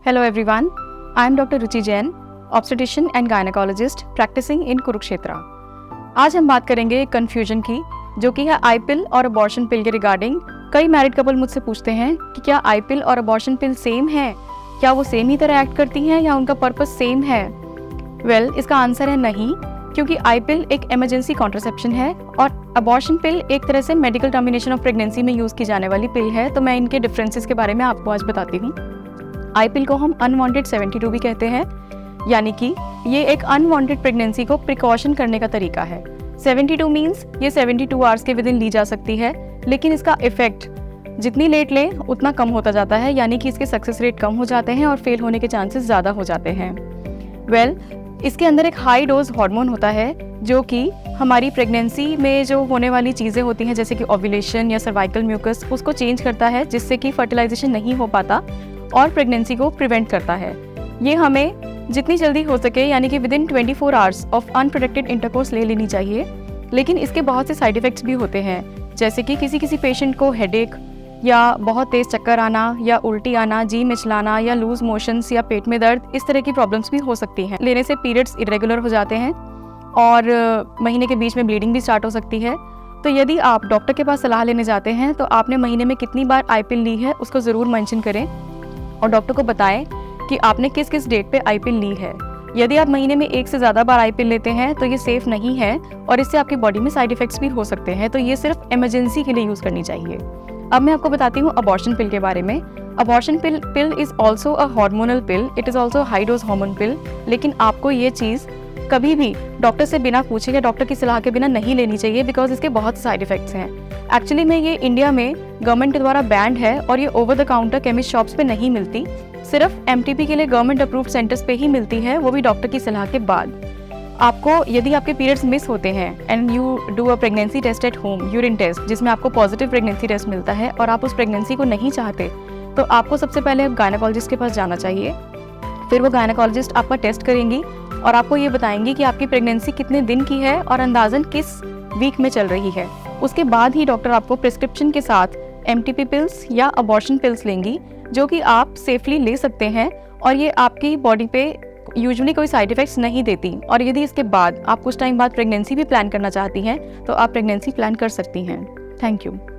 Hello everyone, I am Dr. Ruchi Jain, obstetrician and gynecologist practicing in Kurukshetra. आज हम बात करेंगे एक कन्फ्यूजन की, जो कि है आई पिल और अबॉर्शन पिल के रिगार्डिंग। कई मैरिड कपल मुझसे पूछते हैं कि क्या आई पिल और अबॉर्शन पिल सेम है, क्या वो सेम ही तरह एक्ट करती हैं या उनका पर्पस सेम है। वेल, इसका आंसर है नहीं, क्योंकि आई पिल एक इमरजेंसी कॉन्ट्रासेप्शन है और अबॉर्शन पिल एक तरह से मेडिकल टर्मिनेशन ऑफ प्रेगनेंसी में यूज़ की जाने वाली पिल है। तो मैं इनके डिफरेंसेस के बारे में आपको आज बताती हूँ। आई पिल को हम अनवांटेड 72 भी कहते हैं, यानी कि ये एक अनवांटेड प्रेगनेंसी को प्रिकॉशन करने का तरीका है। 72 मीन्स ये 72 आवर्स के विद इन ली जा सकती है, लेकिन इसका इफेक्ट जितनी लेट लें उतना कम होता जाता है, यानी कि इसके सक्सेस रेट कम हो जाते हैं और फेल होने के चांसेस ज़्यादा हो जाते हैं। वेल, इसके अंदर एक हाई डोज हार्मोन होता है, जो कि हमारी प्रेगनेंसी में जो होने वाली चीज़ें होती हैं, जैसे कि ओव्यूलेशन या सर्वाइकल म्यूकस, उसको चेंज करता है, जिससे कि फर्टिलाइजेशन नहीं हो पाता और प्रेगनेंसी को प्रिवेंट करता है। ये हमें जितनी जल्दी हो सके, यानी कि with in 24 hours of unprotected intercourse ले लेनी चाहिए। लेकिन इसके बहुत से साइड इफ़ेक्ट्स भी होते हैं, जैसे कि किसी पेशेंट को हेडेक या बहुत तेज़ चक्कर आना या उल्टी आना, जी मिचलाना या लूज मोशंस या पेट में दर्द, इस तरह की प्रॉब्लम्स भी हो सकती हैं। लेने से पीरियड्स इरेगुलर हो जाते हैं और महीने के बीच में ब्लीडिंग भी स्टार्ट हो सकती है। तो यदि आप डॉक्टर के पास सलाह लेने जाते हैं तो आपने महीने में कितनी बार आई पिल ली है उसको ज़रूर मेंशन करें और डॉक्टर को बताएं कि आपने किस किस डेट पे आई पिल ली है। यदि आप महीने में एक से ज़्यादा बार आई पिल लेते हैं तो ये सेफ़ नहीं है और इससे आपकी बॉडी में साइड इफ़ेक्ट्स भी हो सकते हैं। तो ये सिर्फ इमरजेंसी के लिए यूज़ करनी चाहिए। अब मैं आपको बताती हूँ अबॉर्शन पिल के बारे में। Abortion pill is also a hormonal pill, it is also high dose hormone pill. लेकिन आपको ये चीज़ कभी भी डॉक्टर से बिना पूछे या डॉक्टर की सलाह के बिना नहीं लेनी चाहिए, बिकॉज इसके बहुत साइड इफ़ेक्ट्स हैं। एक्चुअली में ये इंडिया में गवर्नमेंट द्वारा बैंड है और ये over the counter chemist shops पे नहीं मिलती, सिर्फ एमटीपी के लिए गवर्नमेंट अप्रूव्ड सेंटर्स पे ही मिलती है, वो भी डॉक्टर की सलाह के बाद। आपको यदि आपके पीरियड्स मिस होते हैं and you do a pregnancy test at home, urine test, जिसमें आपको पॉजिटिव प्रेगनेंसी टेस्ट मिलता है और आप उस प्रेगनेंसी को नहीं चाहते, तो आपको सबसे पहले गायनेकोलॉजिस्ट के पास जाना चाहिए। फिर वो गायनेकोलॉजिस्ट आपका टेस्ट करेंगी और आपको ये बताएंगी कि आपकी प्रेगनेंसी कितने दिन की है और अंदाजन किस वीक में चल रही है। उसके बाद ही डॉक्टर आपको प्रिस्क्रिप्शन के साथ एमटीपी पिल्स या अबॉर्शन पिल्स लेंगी, जो कि आप सेफली ले सकते हैं और ये आपकी बॉडी पे यूजुअली कोई साइड इफ़ेक्ट्स नहीं देती। और यदि इसके बाद आप कुछ टाइम बाद प्रेगनेंसी भी प्लान करना चाहती हैं तो आप प्रेगनेंसी प्लान कर सकती हैं। Thank you.